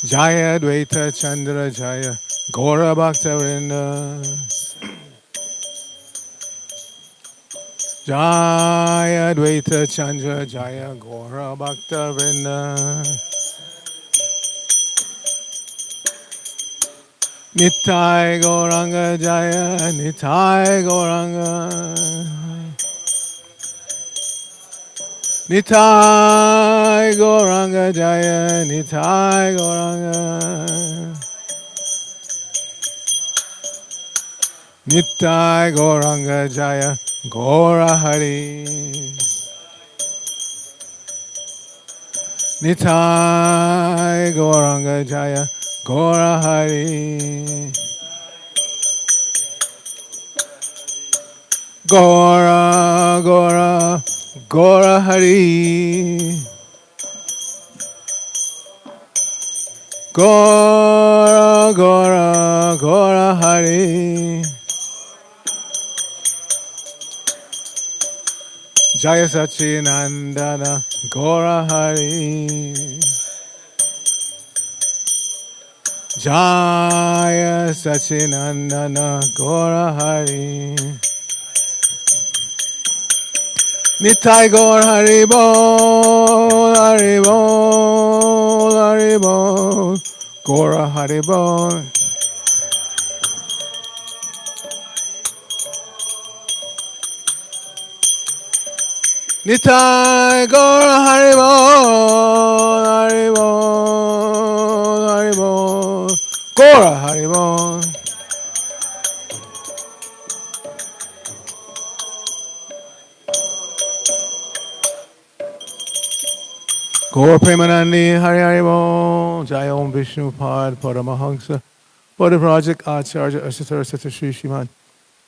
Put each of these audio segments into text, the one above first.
Jaya Dvaita Chandra Jaya Gora Bhakta Vrinda. Jaya Dvaita Chandra Jaya Gora Bhakta Vrinda. Nitai Gauranga Jaya Nitai Gauranga. Nitai Gauranga Jaya Nitai Gauranga. Nitai Gauranga Jaya Gaura Hari. Nitai Gauranga Jaya Gaura Hari. Gaura Gaura Gaura Hari. Gaura Gaura Gaura Hari. Jaya Sachinandana Gaura Hari. Jaya Sachinandana Gaura Hari. Nitai Gaur Hari Bol, Hari Bol, Hari Bol, Gaura Hari Bol. Nitai Gaur Hari Bol, Hari Bol, Hari Bol, Gaura Hari Bol. Gaur Premanandi Hari Hari Bol, Jai Om Vishnu Pad Paramahansa, Buddha Project Acharya Asatara Sata Shri Shriman,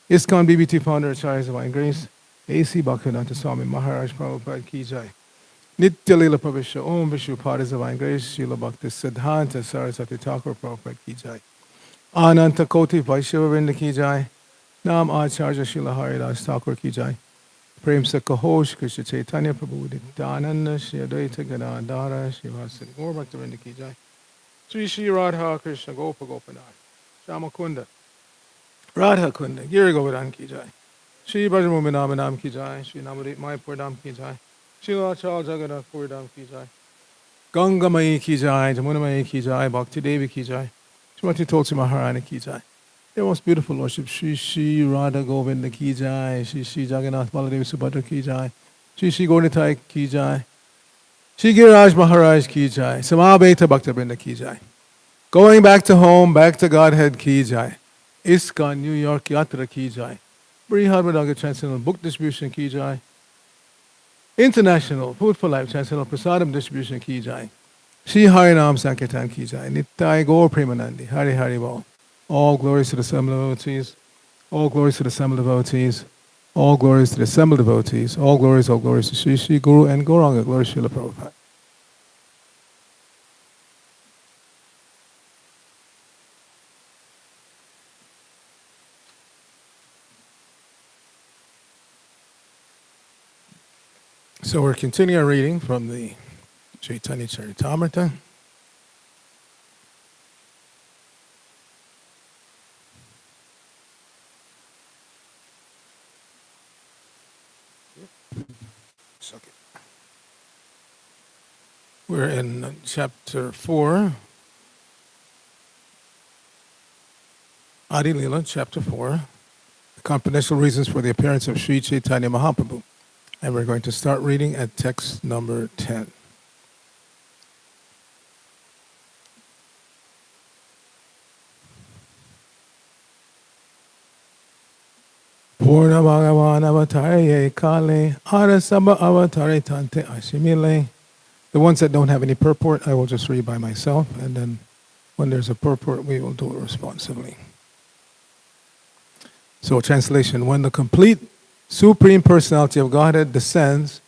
ISKCON BBT Founder Acharya Divine Grace, AC Bhaktivedanta Swami Maharaj Prabhupada Ki Jai, Nitya-līlā Prabhu Om Vishnu Pad Divine Grace, Srila Bhakti Siddhanta Saraswati Thakur Prabhupada Ki Jai, Ananta Koti Vaishnava Vrinda Ki Jai, Nam Acharya Srila Haridas Thakur Ki Jai, Prem se Kahosh, Krishna Chaitanya Prabhu Nityananda, Shri Advaita Gadadhara, Shri Vasudeva Gaur Bhaktivinoda Ki Jai, Sri Shri Radha Krishna Gopa Gopinath, Shamakunda, Radha Kunda, Giri Govardhan Ki Jai, Shri Bhajamumi Namanam Ki Jai, Shri Namadip Mayapur Dham Ki Jai, Shri Lachal Jagannath Pur Dham Ki Jai, Ganga Mai Ki Jai, Jamuna Mai Ki Jai, Bhakti Devi Ki Jai, Srimati Tulsi Maharani Ki Jai. Their most beautiful Lordship, Shri Shri Radha Govinda Ki Jai, Shri Shri Jagannath Baladevi Subhadra Ki Jai, Shri Shri Gaurnitai Ki Jai, Shri Giriraj Maharaj Ki Jai, Samabeta Bhaktivinoda Ki Jai. Going back to home, back to Godhead Ki Jai, ISKCON New York Yatra Ki Jai, Brihadmadaga Transcendental Book Distribution Ki Jai, International Food for Life Transcendental Prasadam Distribution Ki Jai, Shri Harinam Sankirtan Ki Jai, Nitai Gaur Premanandi, Hari Hari Bol. All glories to the assembled devotees. All glories to the assembled devotees. All glories to the assembled devotees. All glories to Sri Sri Guru and Gauranga. Glory to Srila Prabhupada. So we're continuing our reading from the Caitanya-caritāmṛta. We're in chapter 4, Ādi-līlā, chapter 4, the confidential reasons for the appearance of Sri Chaitanya Mahaprabhu. And we're going to start reading at text number 10. Purna Bhagavan Avatare Kale Arasabha Avatare Tante Ashimile. The ones that don't have any purport, I will just read by myself, and then when there's a purport, we will do it responsively. So, translation: when the complete Supreme Personality of Godhead descends,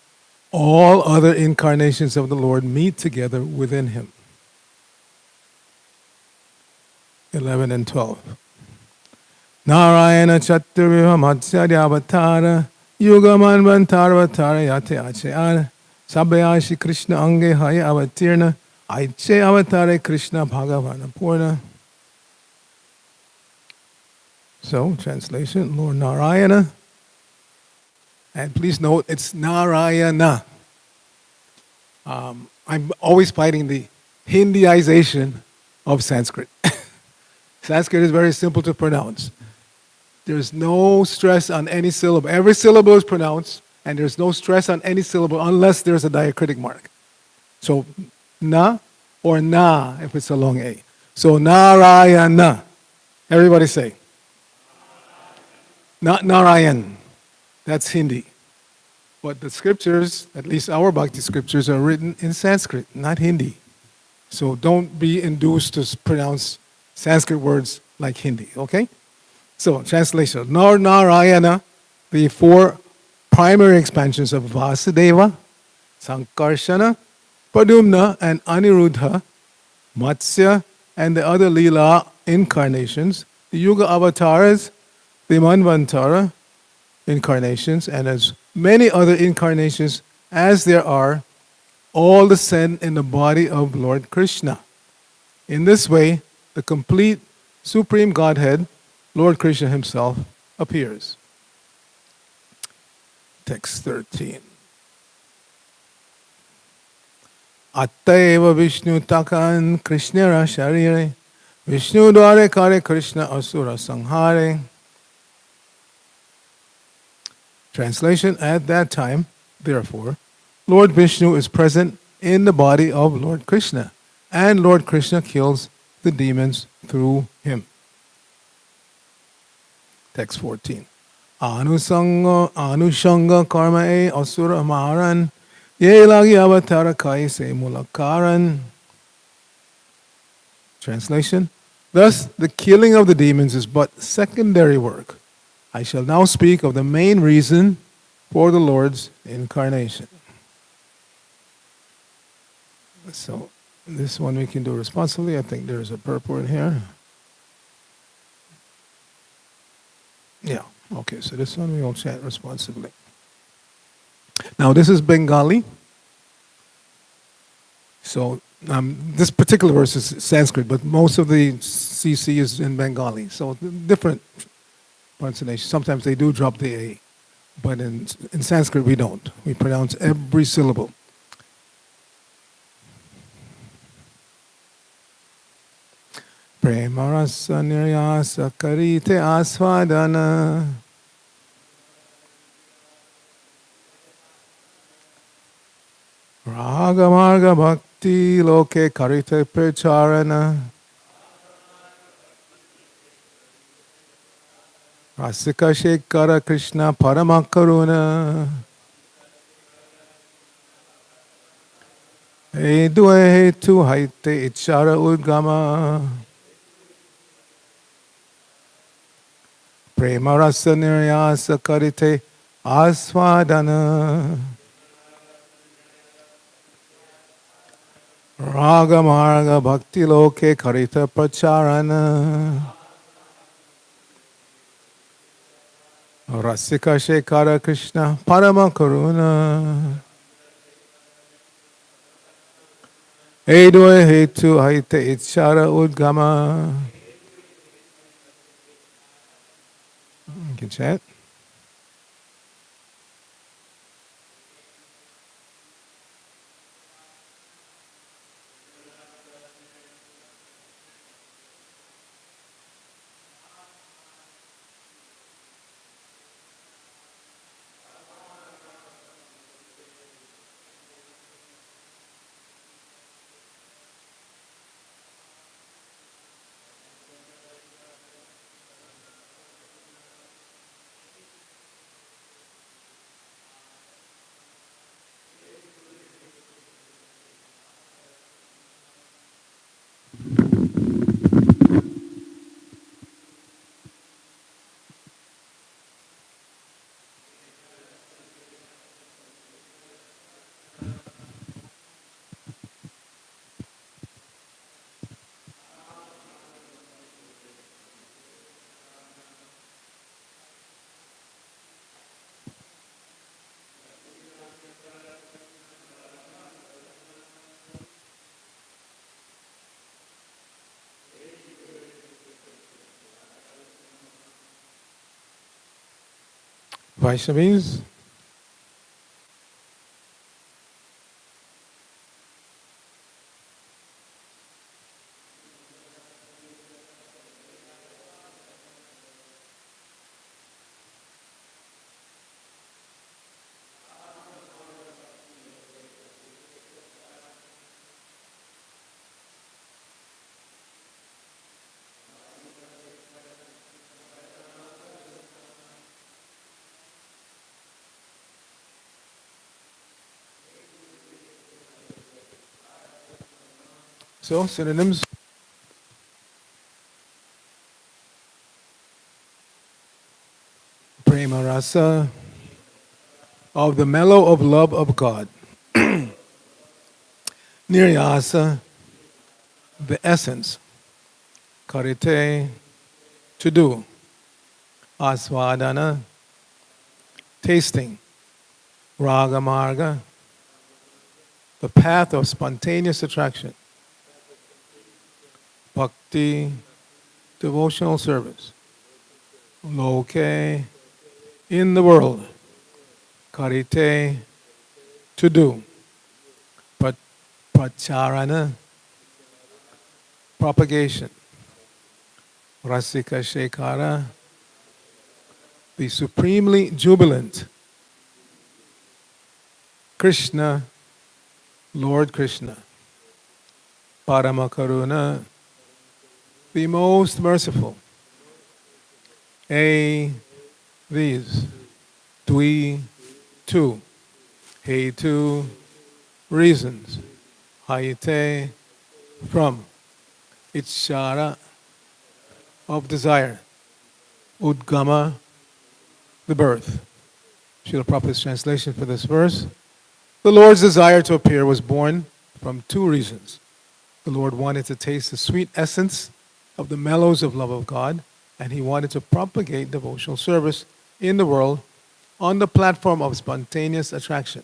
all other incarnations of the Lord meet together within Him. 11 and 12. Narayana Chaturviha Matsyadya Avatara Yugaman Vantarvatara Yate Achyara Sabhayashi Krishna Ange Haya Avatirna Aiche avatare Krishna Bhagavana Purna. So, translation, Lord Narayana. And please note, it's Narayana. I'm always fighting the Hindiization of Sanskrit. Sanskrit is very simple to pronounce. There's no stress on any syllable. Every syllable is pronounced, and there's no stress on any syllable unless there's a diacritic mark. So, na or na if it's a long A. So, Narayana. Everybody say. Not Narayan. That's Hindi. But the scriptures, at least our Bhakti scriptures, are written in Sanskrit, not Hindi. So don't be induced to pronounce Sanskrit words like Hindi, okay? So, translation. Narayana, the four primary expansions of Vasudeva, Sankarshana, Padumna, and Aniruddha, Matsya, and the other Līlā incarnations, the Yuga avatars, the Manvantara incarnations, and as many other incarnations as there are, all descend in the body of Lord Krishna. In this way, the complete Supreme Godhead, Lord Krishna himself, appears. Text 13. Attaeva Vishnu takan Krishnara sharire Vishnu dware kare Krishna asura sanghare. Translation, at that time, therefore, Lord Vishnu is present in the body of Lord Krishna, and Lord Krishna kills the demons through him. Text 14. Anushanga karma e asura maran ye lagi avatara kai se mulakaran. Translation, thus the killing of the demons is but secondary work. I shall now speak of the main reason for the Lord's incarnation. So, this one we can do responsibly. I think there's a purport here. Yeah, okay, so this one we will chant responsibly. Now, this is Bengali. So, this particular verse is Sanskrit, but most of the CC is in Bengali. So, different pronunciation. Sometimes they do drop the A, but in Sanskrit we don't. We pronounce every syllable. Prema rasa niryasa karite asvadana raga marga bhakti loke karite pracharana Rasika Shekara Krishna Paramakaruna Edue tu haite ichara udgama Prema rasa niryasa karite asvadana Raga marga bhakti loke karita pracharana Rasika Shekara Krishna Parama Karuna Edue Hetu Haite Ichara Udgama. You can chant. Vaishnavis. So, synonyms. Prema rasa, of the mellow of love of God. Niryasa, the essence. Karite, to do. Aswadana, tasting. Raga marga, the path of spontaneous attraction. Bhakti, devotional service. Loke, in the world. Karite, to do. Pracharana, propagation. Rasika Shekara, the supremely jubilant. Krishna, Lord Krishna. Paramakaruna, the most merciful. These. Dwi, two. Hetu, reasons. Hayate, from. Itchara, of desire. Udgama, the birth. Srila Prabhupada's translation for this verse. The Lord's desire to appear was born from two reasons. The Lord wanted to taste the sweet essence of the mellows of love of God, and he wanted to propagate devotional service in the world on the platform of spontaneous attraction.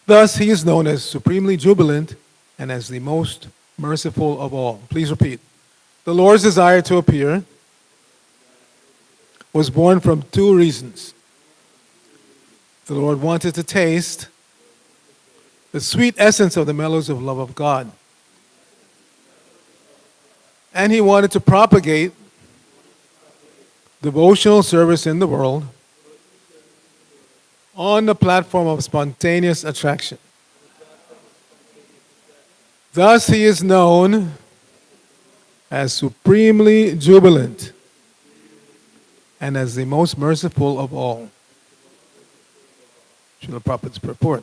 Thus, he is known as supremely jubilant and as the most merciful of all. Please repeat. The Lord's desire to appear was born from two reasons. The Lord wanted to taste the sweet essence of the mellows of love of God. And he wanted to propagate devotional service in the world on the platform of spontaneous attraction. Thus he is known as supremely jubilant and as the most merciful of all. Srila Prabhupada's purport.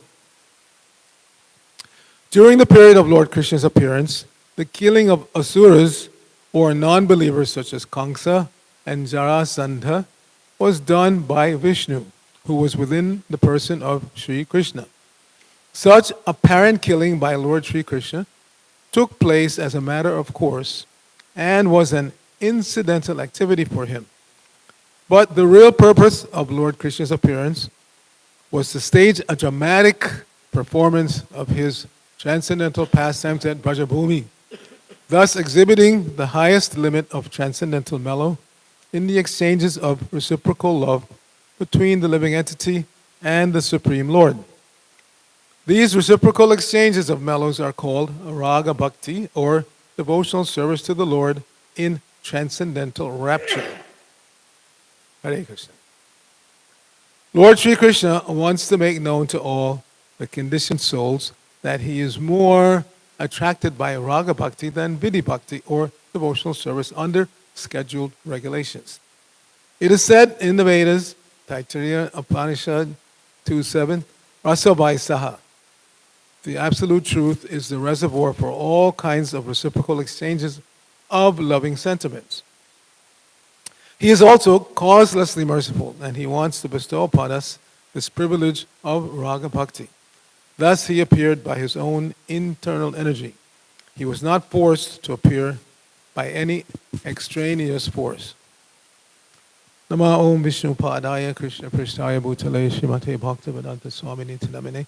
During the period of Lord Krishna's appearance, the killing of asuras or non-believers such as Kamsa and Jarasandha was done by Vishnu, who was within the person of Sri Krishna. Such apparent killing by Lord Sri Krishna took place as a matter of course and was an incidental activity for him. But the real purpose of Lord Krishna's appearance was to stage a dramatic performance of his transcendental pastimes at Brajabhumi, thus exhibiting the highest limit of transcendental mellow in the exchanges of reciprocal love between the living entity and the Supreme Lord. These reciprocal exchanges of mellows are called raga bhakti, or devotional service to the Lord in transcendental rapture. Hare Krishna. Lord Sri Krishna wants to make known to all the conditioned souls that he is more attracted by raga bhakti than vidhi bhakti, or devotional service under scheduled regulations. It is said in the Vedas, Taittiriya Upanishad 2.7, Rasabai Saha. The absolute truth is the reservoir for all kinds of reciprocal exchanges of loving sentiments. He is also causelessly merciful, and he wants to bestow upon us this privilege of raga bhakti. Thus he appeared by his own internal energy. He was not forced to appear by any extraneous force. Nama Om Vishnu Padaya Krishna Prishtaya Bhutale Srimate Bhaktivedanta Swamini Namine.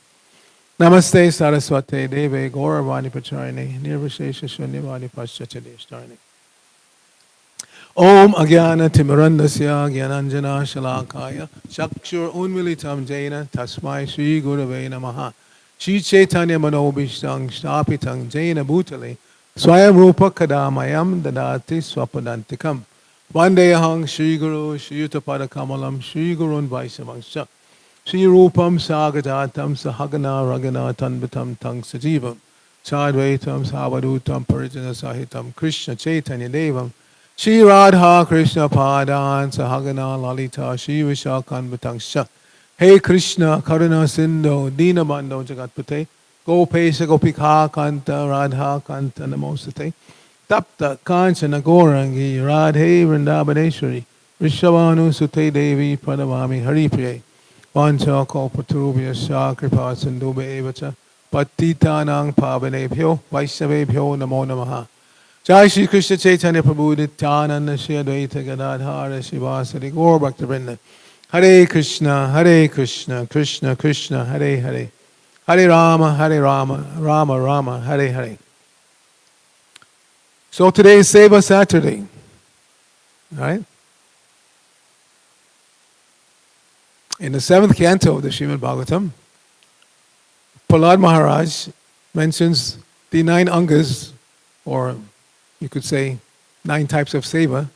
Namaste Saraswate Deve Gauravani Pacharine Nirvishesha Shunyavani Paschachadeshtarine. Om Agyana Timirandasya Gyananjana Shalakaya Chakshur Unmilitam Jaina Tasmai Shri Gurave Namaha Shri Chaitanya Manobhishtang Stapitang Jaina Bhutale Swayam Rupa Kadamayam Dadati Swapadantikam Vandeyahang Shri Guru Shri Yuttapada Kamalam Shri Gurun Vaisavangsha Shri Rupam Sagadatam Sahagana Ragana Tanvatam Tang Sajivam Sadvaitam Savadutam Parijana Sahitam Krishna Chaitanya Devam Shri Radha Krishna Padan Sahagana Lalita Shri Vishakan Vatangsha Hey Krishna Karuna Sindhu Dina Bando Jagatpate Gopesha Gopika Kanta Radha Kanta Namostate Tapta Kanchana Gorangi Radhe Vrindavaneshwari Rishabhanu Sute Devi Pradavami Haripriye Vancha Kalpaturubhya Kripa Sindhubhe Evacha Patitanang Pavanebhyo Vaishnavebhyo Namo Namaha Jai Shri Krishna Chaitanya Prabhu Nityananda Shri Advaita Gadadhara Shivasari Gaur Bhaktivinoda Hare Krishna, Krishna Krishna, Hare Hare Hare Rama, Rama Rama, Hare Hare. So today is Seva Saturday, right? In the 7th canto of the Srimad Bhagavatam, Prahlad Maharaj mentions the 9 angas, or you could say 9 types of seva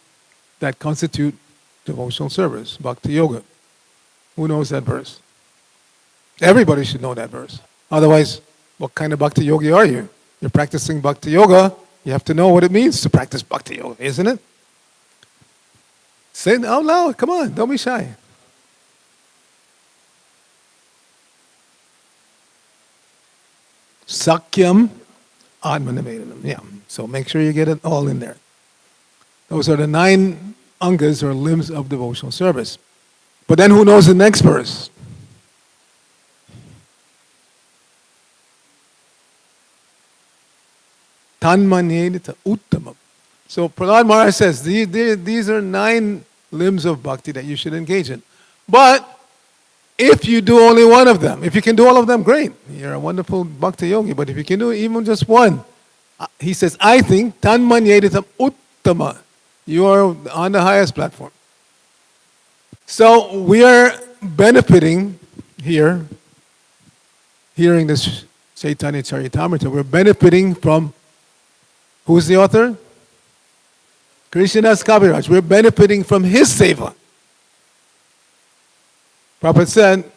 that constitute devotional service, bhakti yoga. Who knows that verse? Everybody should know that verse. Otherwise, what kind of bhakti yogi are you? You're practicing bhakti yoga, you have to know what it means to practice bhakti yoga, isn't it? Say it out loud, come on, don't be shy. Sakyam Atmanivedanam. Yeah, so make sure you get it all in there. Those are the 9 angas or limbs of devotional service. But then who knows the next verse? Tanmanyedita uttamam. So Prahlad Maharaj says these are 9 limbs of bhakti that you should engage in. But if you do only one of them, if you can do all of them, great. You're a wonderful bhakti yogi. But if you can do even just one, he says, I think tanmanyeditam uttama. You are on the highest platform. So we are benefiting here, hearing this Caitanya-caritāmṛta, we're benefiting from, who's the author? Krishnadas Kaviraj. We're benefiting from his seva. Prabhupada said,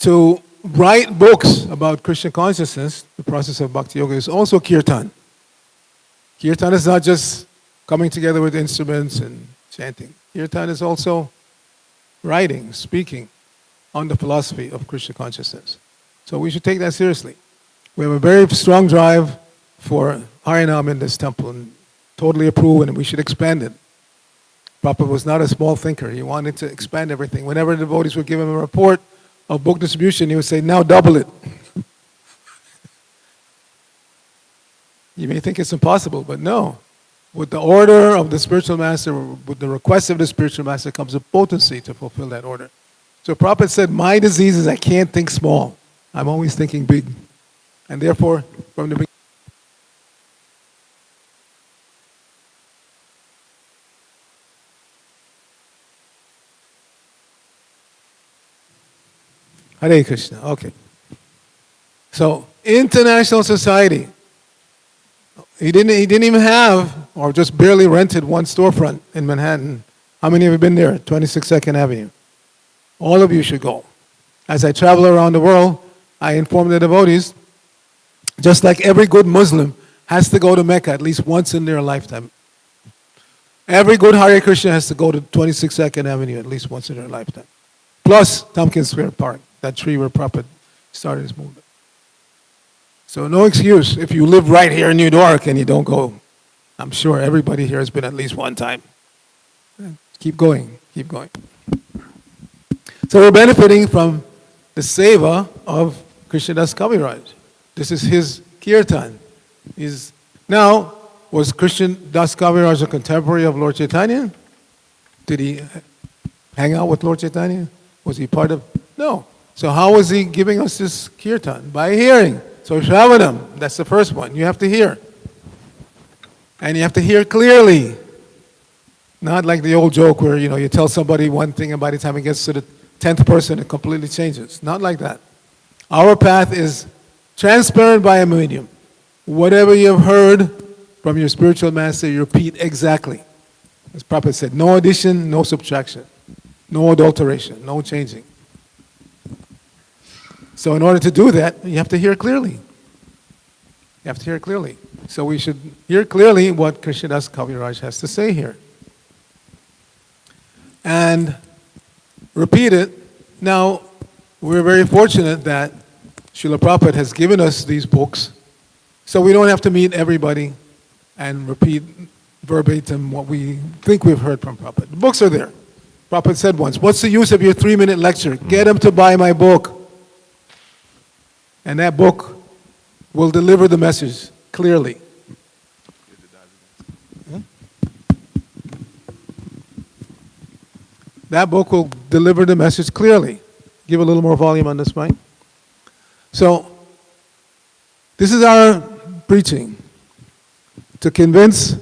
to write books about Krishna consciousness, the process of bhakti yoga, is also kirtan. Kirtan is not just coming together with instruments and chanting. Kirtan is also writing, speaking on the philosophy of Krishna consciousness. So we should take that seriously. We have a very strong drive for Harinam in this temple, and totally approve, and we should expand it. Prabhupada was not a small thinker. He wanted to expand everything. Whenever the devotees would give him a report of book distribution, he would say, now double it. You may think it's impossible, but no. With the order of the spiritual master, with the request of the spiritual master, comes a potency to fulfill that order. So Prabhupada said, my disease is I can't think small. I'm always thinking big. And therefore, from the beginning, Hare Krishna, okay. So, international society. He didn't even have, or just barely rented, one storefront in Manhattan. How many of you have been there? 22nd Avenue. All of you should go. As I travel around the world, I inform the devotees, just like every good Muslim has to go to Mecca at least once in their lifetime. Every good Hare Krishna has to go to 22nd Avenue at least once in their lifetime. Plus Tompkins Square Park, that tree where Prabhupada started his movement. So no excuse if you live right here in New York and you don't go. I'm sure everybody here has been at least one time. Keep going, keep going. So we're benefiting from the seva of Krishnadas Kaviraj. This is his kirtan. Now, was Krishnadas Kaviraj a contemporary of Lord Chaitanya? Did he hang out with Lord Chaitanya? Was he part of? No. So how was he giving us this kirtan? By hearing. So Shravanam, that's the first one. You have to hear. And you have to hear clearly. Not like the old joke where, you tell somebody one thing and by the time it gets to the 10th person, it completely changes. Not like that. Our path is transparent by a medium. Whatever you have heard from your spiritual master, you repeat exactly. As Prabhupada said, no addition, no subtraction. No adulteration, no changing. So in order to do that, you have to hear clearly. You have to hear clearly. So we should hear clearly what Krishnadas Kaviraj has to say here. And repeat it. Now, we're very fortunate that Srila Prabhupada has given us these books, so we don't have to meet everybody and repeat verbatim what we think we've heard from Prabhupada. The books are there. Prabhupada said once, what's the use of your 3-minute lecture? Get them to buy my book. And that book will deliver the message clearly. That book will deliver the message clearly. Give a little more volume on this mic. So, this is our preaching. To convince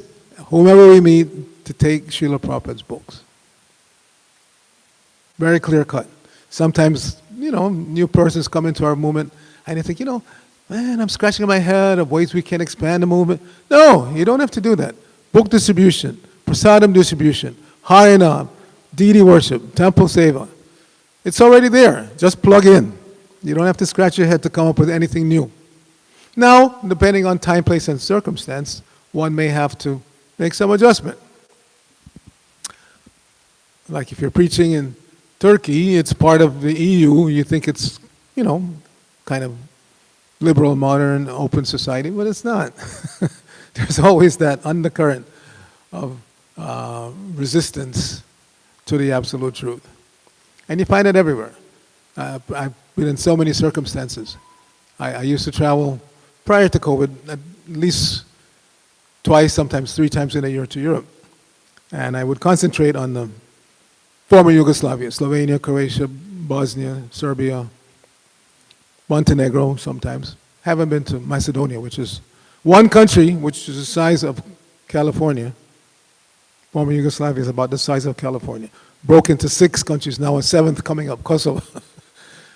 whomever we meet to take Srila Prabhupada's books. Very clear cut. Sometimes, new persons come into our movement and they think, man, I'm scratching my head of ways we can expand the movement. No, you don't have to do that. Book distribution, prasadam distribution, harinam, deity worship, temple seva. It's already there. Just plug in. You don't have to scratch your head to come up with anything new. Now, depending on time, place, and circumstance, one may have to make some adjustment. Like if you're preaching in Turkey, it's part of the EU, you think it's, kind of liberal, modern, open society, but it's not. There's always that undercurrent of resistance to the absolute truth. And you find it everywhere. I've been in so many circumstances. I used to travel prior to COVID at least twice, sometimes 3 times in a year to Europe. And I would concentrate on the former Yugoslavia, Slovenia, Croatia, Bosnia, Serbia, Montenegro sometimes. Haven't been to Macedonia, which is one country which is the size of California. Former Yugoslavia is about the size of California. Broke into 6 countries, now a 7th coming up, Kosovo.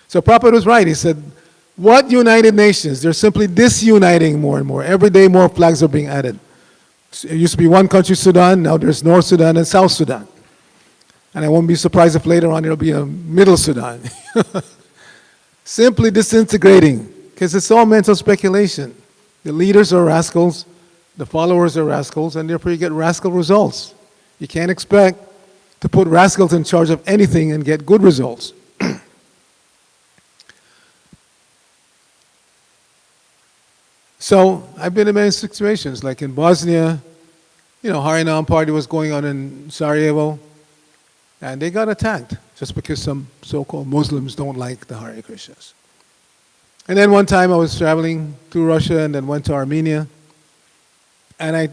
So Prabhupada was right. He said, what United Nations? They're simply disuniting more and more. Every day more flags are being added. It used to be one country, Sudan. Now there's North Sudan and South Sudan. And I won't be surprised if later on there'll be a Middle Sudan. Simply disintegrating, because it's all mental speculation. The leaders are rascals, the followers are rascals, and therefore you get rascal results. You can't expect to put rascals in charge of anything and get good results. So I've been in many situations, like in Bosnia, Harinam party was going on in Sarajevo, and they got attacked just because some so-called Muslims don't like the Hare Krishnas. And then one time I was traveling through Russia and then went to Armenia, and I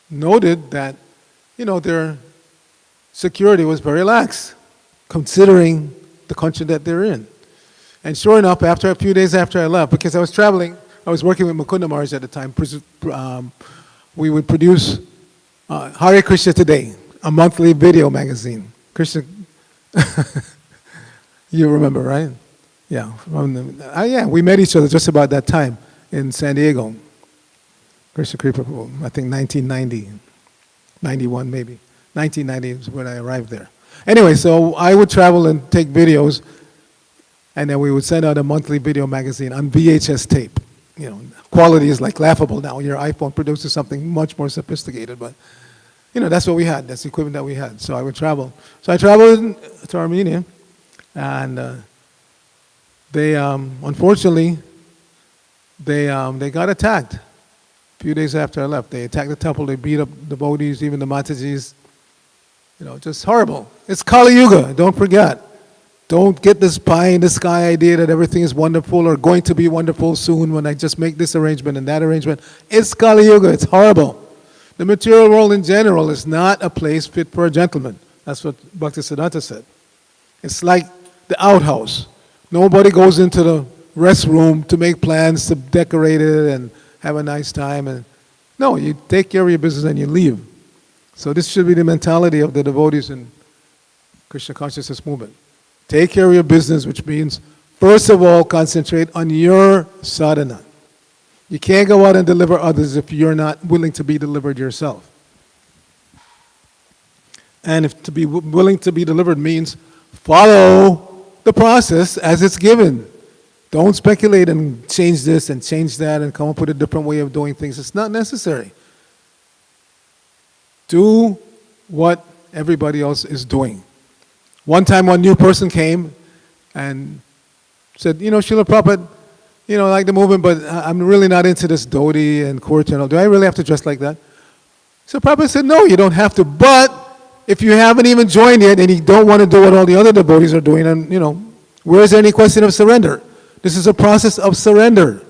noted that, their security was very lax, considering the country that they're in. And sure enough, after a few days after I left, because I was traveling, I was working with Mukunda Maharaj at the time, we would produce Hare Krishna Today, a monthly video magazine. Krishna, you remember, right? Yeah. Yeah, we met each other just about that time in San Diego. Krishna Kripa, I think 1990, 91 maybe. 1990 is when I arrived there. Anyway, so I would travel and take videos, and then we would send out a monthly video magazine on VHS tape. Quality is like laughable now. Your iPhone produces something much more sophisticated, but that's what we had. That's the equipment that we had. So I would travel. So I traveled to Armenia, and they, unfortunately, they got attacked. A few days after I left, they attacked the temple. They beat up the devotees, even the Matajis. Just horrible. It's Kali Yuga. Don't forget. Don't get this pie in the sky idea that everything is wonderful or going to be wonderful soon when I just make this arrangement and that arrangement. It's Kali Yuga. It's horrible. The material world in general is not a place fit for a gentleman. That's what Bhaktisiddhanta said. It's like the outhouse. Nobody goes into the restroom to make plans to decorate it and have a nice time. And no, you take care of your business and you leave. So this should be the mentality of the devotees in Krishna consciousness movement. Take care of your business, which means, first of all, concentrate on your sadhana. You can't go out and deliver others if you're not willing to be delivered yourself. And if to be willing to be delivered means follow the process as it's given. Don't speculate and change this and change that and come up with a different way of doing things. It's not necessary. Do what everybody else is doing. One time one new person came and said, Srila Prabhupada, I like the movement, but I'm really not into this dhoti and kurta. Do I really have to dress like that? So Prabhupada said, no, you don't have to. But if you haven't even joined yet and you don't want to do what all the other devotees are doing, and where is there any question of surrender? This is a process of surrender.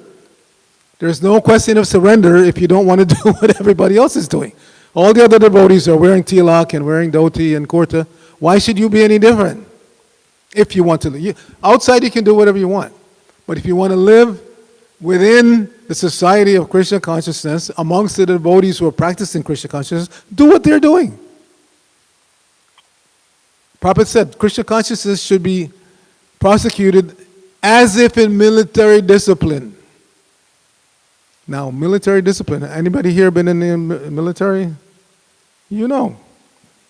There's no question of surrender if you don't want to do what everybody else is doing. All the other devotees are wearing tilak and wearing dhoti and kurta. Why should you be any different? If you want to. Outside you can do whatever you want. But if you want to live within the society of Krishna consciousness, amongst the devotees who are practicing Krishna consciousness, do what they're doing. Prabhupada said Krishna consciousness should be prosecuted as if in military discipline. Now, military discipline, anybody here been in the military? You know.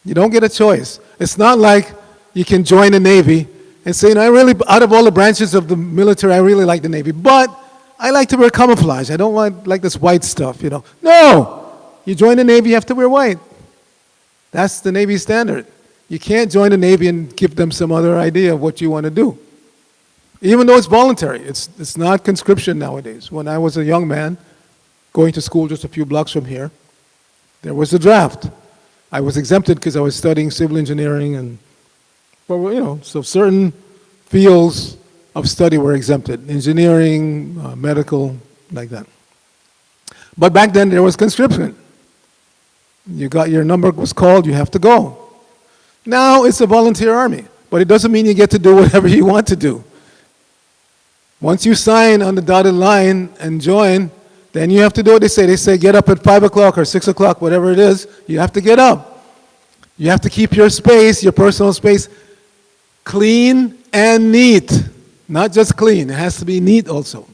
You don't get a choice. It's not like you can join the Navy and say, I really, out of all the branches of the military, I really like the Navy, but I like to wear camouflage. I don't want like this white stuff, No! You join the Navy, you have to wear white. That's the Navy standard. You can't join the Navy and give them some other idea of what you want to do. Even though it's voluntary, it's not conscription nowadays. When I was a young man, going to school just a few blocks from here, there was a draft. I was exempted because I was studying civil engineering, so certain fields of study were exempted. Engineering, medical, like that. But back then there was conscription. You got your number was called, you have to go. Now it's a volunteer army, but it doesn't mean you get to do whatever you want to do. Once you sign on the dotted line and join, then you have to do what they say. They say get up at 5 o'clock or 6 o'clock, whatever it is, you have to get up. You have to keep your space, your personal space, clean and neat. Not just clean, it has to be neat also.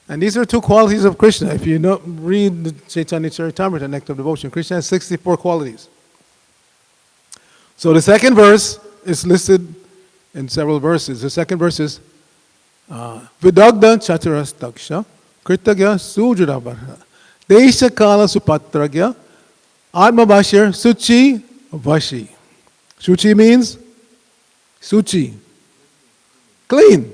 And these are two qualities of Krishna. If you read the Caitanya-caritāmṛta, Nectar of Devotion, Krishna has 64 qualities. So the second verse is listed in several verses. The second verse is Vidagda Chaturastakṣa Kritagya Sujurabharha Desha Kala Supatragya Atma Bashir Suchi Vashi. Suchi means Suchi, clean.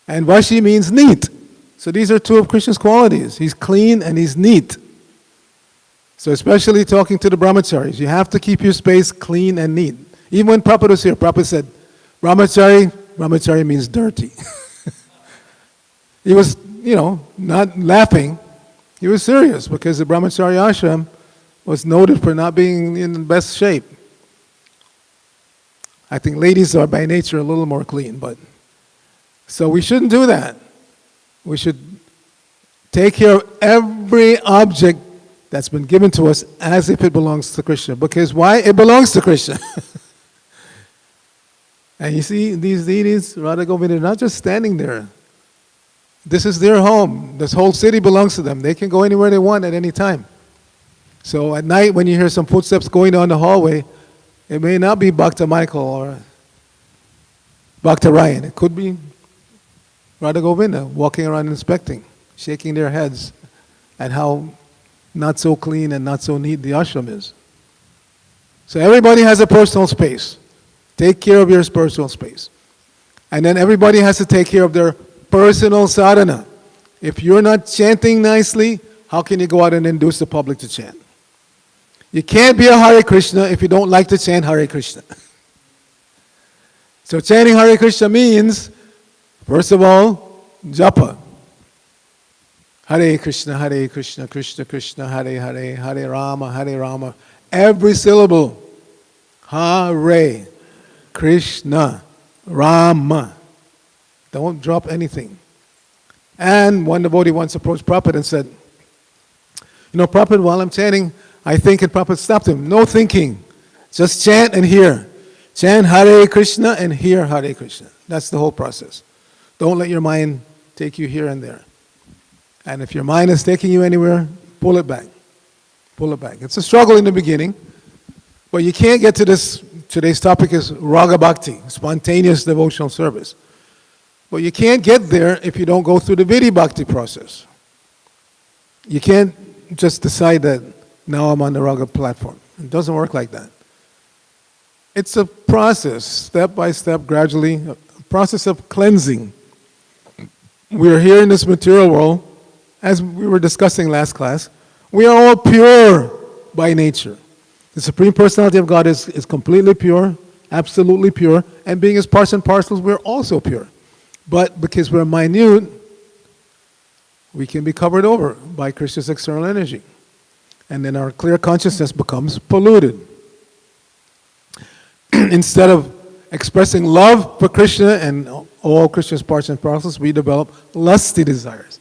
And Vashi means neat. So these are two of Krishna's qualities. He's clean and he's neat. So especially talking to the brahmacharis, you have to keep your space clean and neat. Even when Prabhupada was here, Prabhupada said, brahmachari means dirty. He was, not laughing. He was serious because the brahmachari ashram was noted for not being in the best shape. I think ladies are by nature a little more clean, so we shouldn't do that. We should take care of every object that's been given to us as if it belongs to Krishna. Because why? It belongs to Krishna. And you see, these deities, Radha Govinda, they're not just standing there. This is their home. This whole city belongs to them. They can go anywhere they want at any time. So at night, when you hear some footsteps going down the hallway, it may not be Bhakta Michael or Bhakta Ryan. It could be Radha Govinda walking around inspecting, shaking their heads at how not so clean and not so neat the ashram is. So everybody has a personal space. Take care of your personal space. And then everybody has to take care of their personal sadhana. If you're not chanting nicely, how can you go out and induce the public to chant? You can't be a Hare Krishna if you don't like to chant Hare Krishna. So chanting Hare Krishna means, first of all, japa. Hare Krishna, Krishna Krishna, Hare Hare, Hare Rama. Every syllable. Hare Krishna, Rama. Don't drop anything. And one devotee once approached Prabhupada and said, Prabhupada, while I'm chanting, I think, and Prabhupada stopped him. No thinking. Just chant and hear. Chant Hare Krishna and hear Hare Krishna. That's the whole process. Don't let your mind take you here and there. And if your mind is taking you anywhere, pull it back. Pull it back. It's a struggle in the beginning, but you can't get to this. Today's topic is Raga Bhakti, spontaneous devotional service. But you can't get there if you don't go through the Vidhi Bhakti process. You can't just decide that now I'm on the Raga platform. It doesn't work like that. It's a process, step by step, gradually, a process of cleansing. We are here in this material world, as we were discussing last class. We are all pure by nature. The Supreme Personality of God is completely pure, absolutely pure, and being as parts and parcels, we're also pure. But because we're minute, we can be covered over by Krishna's external energy. And then our clear consciousness becomes polluted. Instead of expressing love for Krishna and all Krishna's parts and parcels, we develop lusty desires.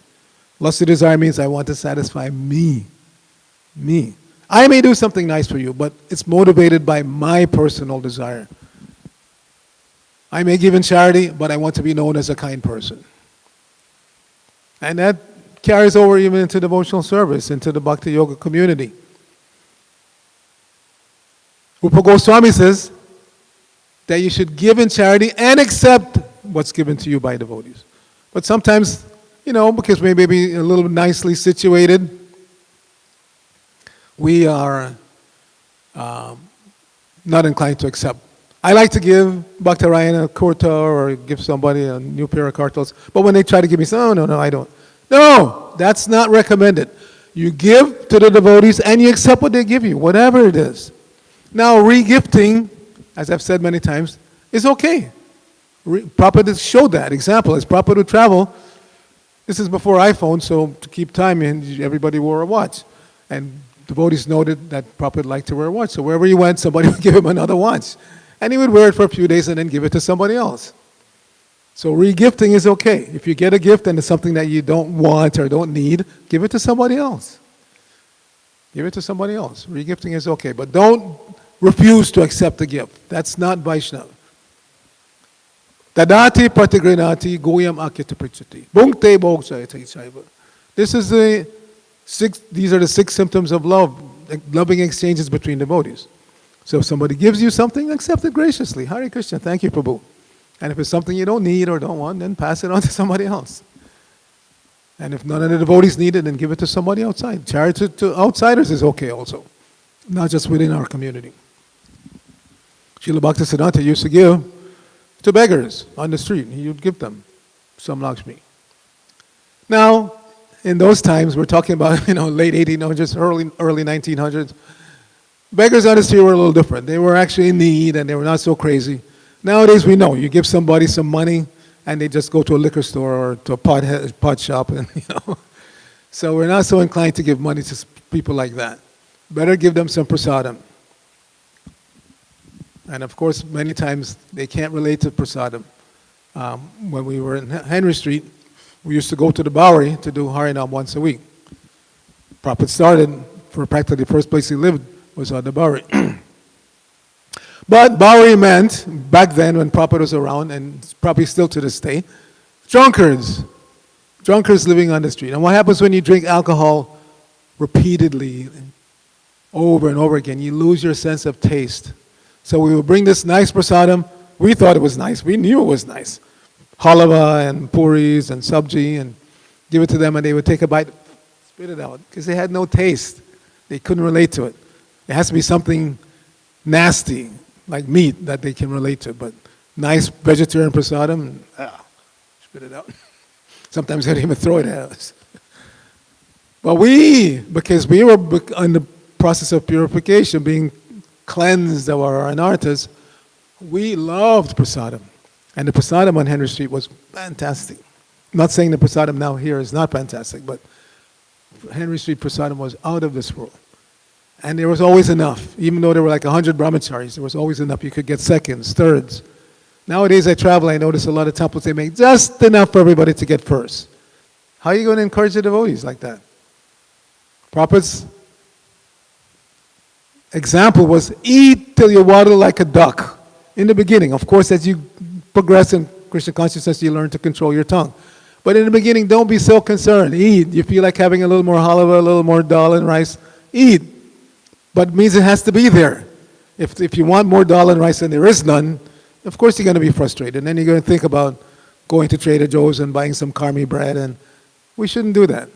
Lusty desire means I want to satisfy me. Me. I may do something nice for you, but it's motivated by my personal desire. I may give in charity, but I want to be known as a kind person. And that carries over even into devotional service, into the Bhakti Yoga community. Rupa Goswami says that you should give in charity and accept what's given to you by devotees. But sometimes, because we may be a little nicely situated, we are not inclined to accept. I like to give Bhaktarayana a kurta or give somebody a new pair of kartals, but when they try to give me some, no, I don't. No, that's not recommended. You give to the devotees and you accept what they give you, whatever it is. Now, re-gifting, as I've said many times, is okay. Prabhupada showed that example. As Prabhupada would travel, this is before iPhone, so to keep time, everybody wore a watch. And devotees noted that Prabhupada liked to wear a watch. So wherever he went, somebody would give him another watch. And he would wear it for a few days and then give it to somebody else. So re-gifting is okay. If you get a gift and it's something that you don't want or don't need, give it to somebody else. Give it to somebody else. Re-gifting is okay. But don't refuse to accept the gift. That's not Vaishnava. Tadati pratigrinati goyam akyata prichati. Bhunkte bhokshayati chaiva. These are the 6 symptoms of love, loving exchanges between devotees. So if somebody gives you something, accept it graciously. Hare Krishna, thank you, Prabhu. And if it's something you don't need or don't want, then pass it on to somebody else. And if none of the devotees need it, then give it to somebody outside. Charity to outsiders is okay also, not just within our community. Srila Bhaktisiddhanta used to give to beggars on the street. He would give them some Lakshmi. Now, in those times, we're talking about late 1800s, early 1900s. Beggars on the street were a little different. They were actually in need and they were not so crazy. Nowadays we know, you give somebody some money and they just go to a liquor store or to a pot shop and So we're not so inclined to give money to people like that. Better give them some prasadam. And of course, many times they can't relate to prasadam. When we were in Henry Street, we used to go to the Bowery to do Harinam once a week. Prabhupada started, for practically the first place he lived was on the Bowery. But Bowery meant, back then when Prabhupada was around, and probably still to this day, drunkards. Drunkards living on the street. And what happens when you drink alcohol repeatedly, over and over again? You lose your sense of taste. So we would bring this nice prasadam. We thought it was nice. We knew it was nice. Halava and puris and sabji, and give it to them and they would take a bite, spit it out, because they had no taste. They couldn't relate to it. It has to be something nasty, like meat, that they can relate to. But nice vegetarian prasadam, spit it out. Sometimes they'd even throw it at us. But because we were in the process of purification, being cleansed of our anarthas, we loved prasadam. And the prasadam on Henry Street was fantastic. I'm not saying the prasadam now here is not fantastic, but Henry Street prasadam was out of this world. And there was always enough. Even though there were like 100 brahmacharis, there was always enough. You could get seconds, thirds. Nowadays I travel, I notice a lot of temples, they make just enough for everybody to get first. How are you going to encourage the devotees like that? Prabhupada's example was eat till you waddle like a duck. In the beginning, of course, as you progress in Krishna consciousness, you learn to control your tongue. But in the beginning, don't be so concerned. Eat. You feel like having a little more halwa, a little more dal and rice, eat. But it means it has to be there. If you want more dal and rice and there is none, of course you're going to be frustrated. And then you're going to think about going to Trader Joe's and buying some karmi bread, and we shouldn't do that.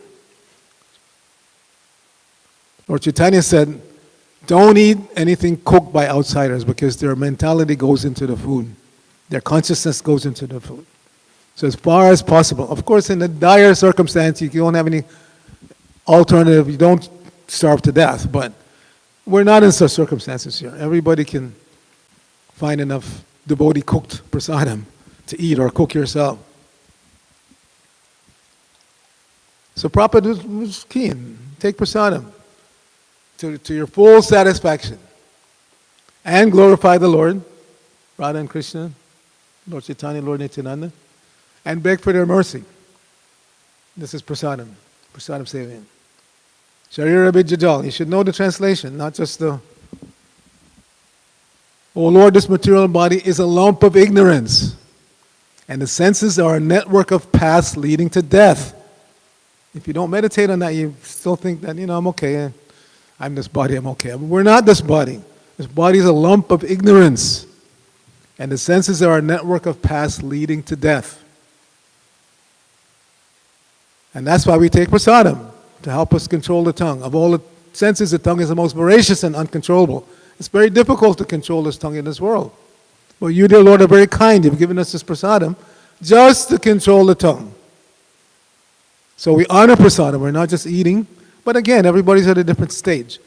Lord Chaitanya said, don't eat anything cooked by outsiders because their mentality goes into the food. Their consciousness goes into the food. So as far as possible, of course in a dire circumstance, you don't have any alternative, you don't starve to death, but we're not in such circumstances here. Everybody can find enough devotee cooked prasadam to eat or cook yourself. So Prabhupada was keen, take prasadam to your full satisfaction and glorify the Lord, Radha and Krishna, Lord Chaitanya, Lord Nityananda, and beg for their mercy. This is prasadam sevayan. Sharira Bijajal. You should know the translation, not just the, oh Lord, this material body is a lump of ignorance, and the senses are a network of paths leading to death. If you don't meditate on that, you still think that, I'm okay, I'm this body, I'm okay. We're not this body. This body is a lump of ignorance, and the senses are a network of paths leading to death. And that's why we take prasadam, to help us control the tongue. Of all the senses, the tongue is the most voracious and uncontrollable. It's very difficult to control this tongue in this world. But you, dear Lord, are very kind. You've given us this prasadam just to control the tongue. So we honor prasadam. We're not just eating. But again, everybody's at a different stage.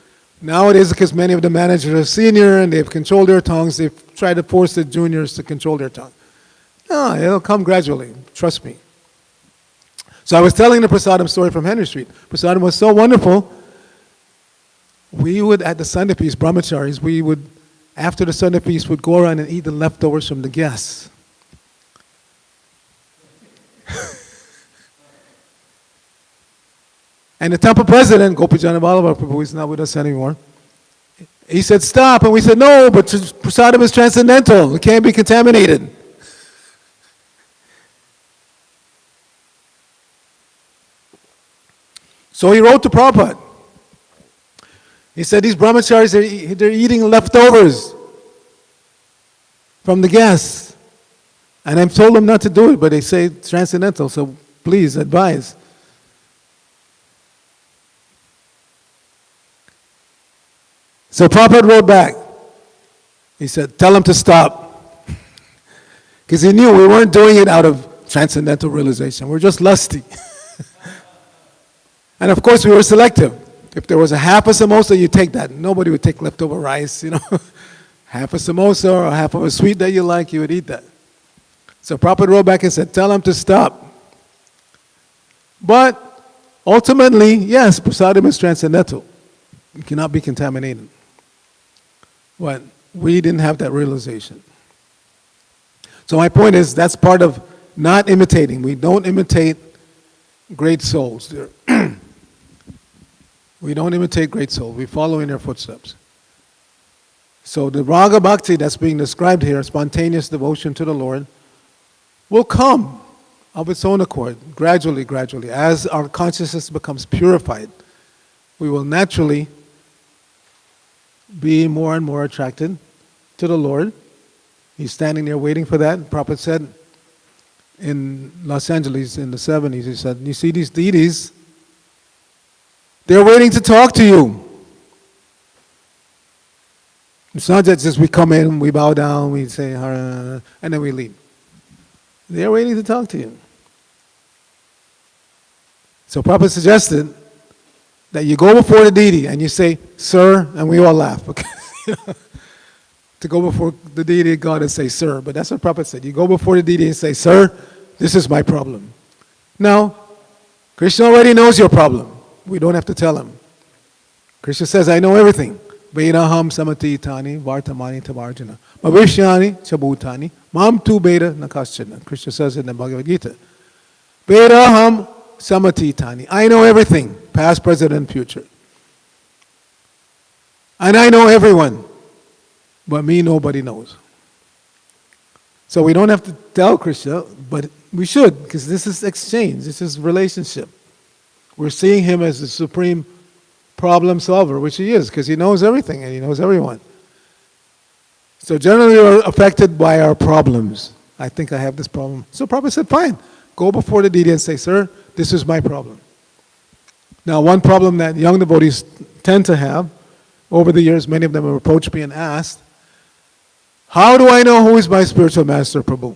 Nowadays, because many of the managers are senior and they've controlled their tongues, they've tried to force the juniors to control their tongue. No, it'll come gradually. Trust me. So I was telling the prasadam story from Henry Street. Prasadam was so wonderful. We would, at the Sunday feast, brahmacharis, we would, after the Sunday feast, would go around and eat the leftovers from the guests. And the temple president, Gopijana Ballabha Prabhu, who is not with us anymore, he said, stop. And we said, no, but prasadam is transcendental. It can't be contaminated. So he wrote to Prabhupada. He said, these brahmacharis, they're eating leftovers from the guests. And I've told them not to do it, but they say it's transcendental, so please advise. So Prabhupada wrote back. He said, tell them to stop. Because he knew we weren't doing it out of transcendental realization. We're just lusty. And of course we were selective. If there was a half a samosa, you take that. Nobody would take leftover rice, Half a samosa or half of a sweet that you like, you would eat that. So Prabhupada wrote back and said, tell them to stop. But ultimately, yes, prasadam is transcendental. It cannot be contaminated. But we didn't have that realization. So my point is, that's part of not imitating. We don't imitate great souls. We don't imitate great souls. We follow in their footsteps. So the raga bhakti that's being described here, spontaneous devotion to the Lord, will come of its own accord, gradually. As our consciousness becomes purified, we will naturally be more and more attracted to the Lord. He's standing there waiting for that. Prabhupada said in Los Angeles in the 70s, he said, you see these deities, they're waiting to talk to you. It's not that just we come in, we bow down, we say, and then we leave. They're waiting to talk to you. So Prabhupada suggested that you go before the deity and you say, sir, and we all laugh. Okay? To go before the deity of God and say, sir. But that's what Prabhupada said. You go before the deity and say, sir, this is my problem. Now, Krishna already knows your problem. We don't have to tell him. Krishna says, I know everything. Vedaham samatitani vartamani tavarjana. Mavishyani chabutani. Mam tu beta nakaschana. Krishna says in the Bhagavad Gita. Vedaham samatitani. I know everything, past, present, and future. And I know everyone, but me nobody knows. So we don't have to tell Krishna, but we should, because this is exchange, this is relationship. We're seeing him as the supreme problem solver, which he is, because he knows everything and he knows everyone. So generally we're affected by our problems. I think I have this problem. So Prabhu said, fine, go before the deity and say, sir, this is my problem. Now one problem that young devotees tend to have, over the years, many of them have approached me and asked, how do I know who is my spiritual master, Prabhu?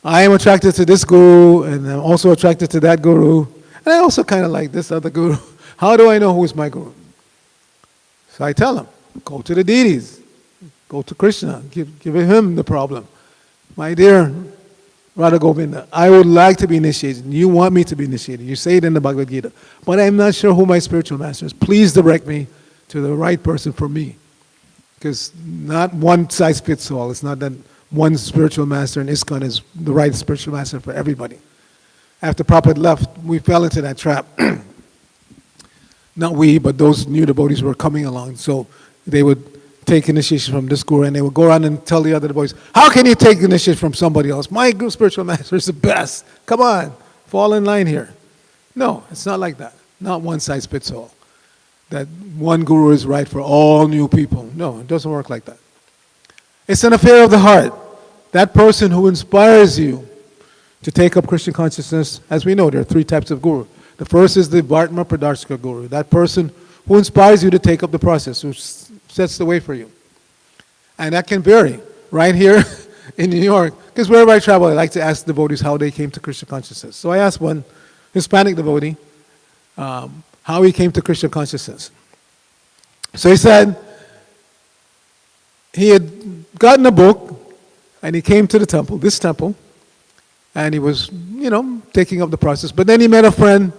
I am attracted to this guru, and I'm also attracted to that guru, and I also kind of like this other guru. How do I know who is my guru? So I tell them, go to the deities, go to Krishna, give him the problem. My dear Radha Govinda, I would like to be initiated. You want me to be initiated. You say it in the Bhagavad Gita, but I'm not sure who my spiritual master is. Please direct me to the right person for me. Because not one size fits all. It's not that one spiritual master in ISKCON is the right spiritual master for everybody. After Prabhupada left, we fell into that trap. Not we, but those new devotees were coming along. So they would take initiation from this guru and they would go around and tell the other devotees, how can you take initiation from somebody else? My spiritual master is the best. Come on, fall in line here. No, it's not like that. Not one size fits all. That one guru is right for all new people. No, it doesn't work like that. It's an affair of the heart. That person who inspires you to take up Krishna consciousness, as we know, there are three types of guru. The first is the Vartma Pradarshika guru, that person who inspires you to take up the process, who sets the way for you. And that can vary. Right here in New York, because wherever I travel, I like to ask devotees how they came to Krishna consciousness. So I asked one Hispanic devotee, how he came to Krishna consciousness. So he said he had gotten a book and he came to the temple, this temple, and he was, taking up the process. But then he met a friend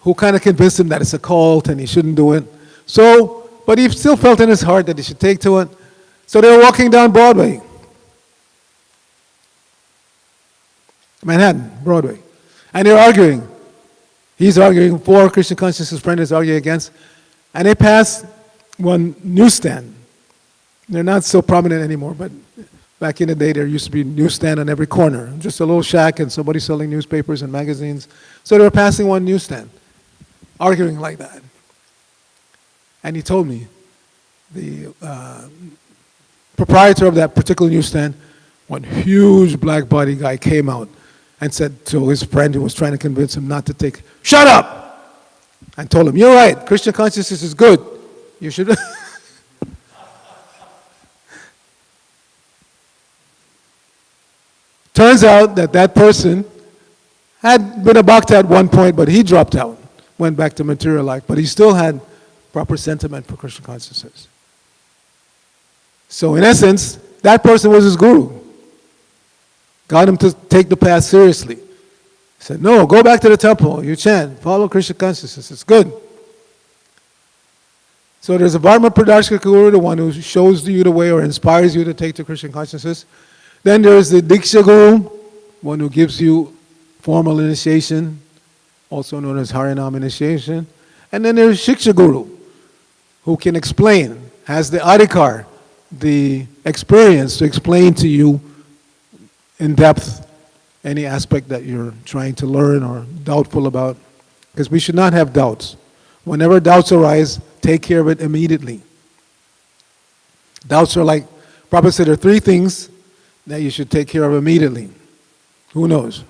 who kind of convinced him that it's a cult and he shouldn't do it. So, but he still felt in his heart that he should take to it. So they were walking down Broadway, Manhattan, Broadway, and they were arguing. He's arguing for Krishna consciousness, his friend is arguing against. And they passed one newsstand. They're not so prominent anymore, but back in the day there used to be a newsstand on every corner. Just a little shack and somebody selling newspapers and magazines. So they were passing one newsstand, arguing like that. And he told me, the proprietor of that particular newsstand, one huge black body guy came out and said to his friend who was trying to convince him not to take, shut up! And told him, you're right, Krishna consciousness is good. You should. Turns out that that person had been a bhakta at one point, but he dropped out, went back to material life, but he still had proper sentiment for Krishna consciousness. So in essence, that person was his guru. Got him to take the path seriously. He said, no, go back to the temple, you chant, follow Krishna consciousness, it's good. So there's a Vartma Pradarshika guru, the one who shows you the way or inspires you to take to Krishna consciousness. Then there's the Diksha guru, one who gives you formal initiation, also known as Harinam initiation. And then there's Shiksha guru, who can explain, has the adhikar, the experience to explain to you in depth any aspect that you're trying to learn or doubtful about. Because we should not have doubts. Whenever doubts arise, take care of it immediately. Doubts are like, Prabhupada said, there are three things that you should take care of immediately. Who knows?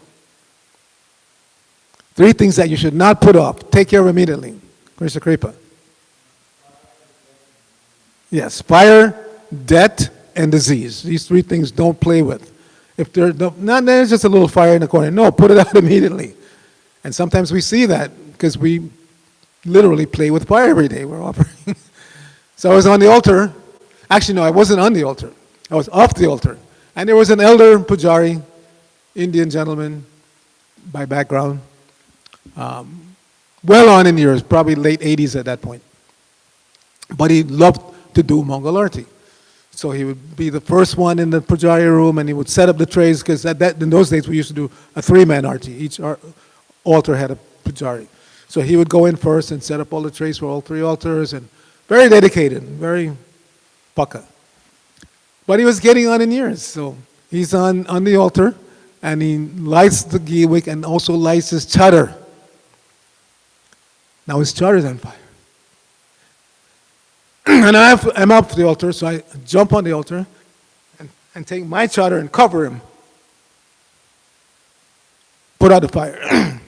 Three things that you should not put off. Take care of immediately. Krishna Kripa. Yes, fire, debt, and disease. These three things don't play with. If there's just a little fire in the corner. No, put it out immediately. And sometimes we see that because we literally play with fire every day. We're offering. So I was on the altar. Actually, no, I wasn't on the altar. I was off the altar. And there was an elder pujari, Indian gentleman by background, well on in years, probably late 80s at that point. But he loved to do Mongol Arti. So he would be the first one in the pujari room, and he would set up the trays, because in those days we used to do a 3-man arti. Each altar had a pujari. So he would go in first and set up all the trays for all 3 altars, and very dedicated, very paka. But he was getting on in years, so he's on the altar, and he lights the ghee wick and also lights his chadar. Now his chadar is on fire. And I'm up to the altar, so I jump on the altar and take my chadar and cover him. Put out the fire.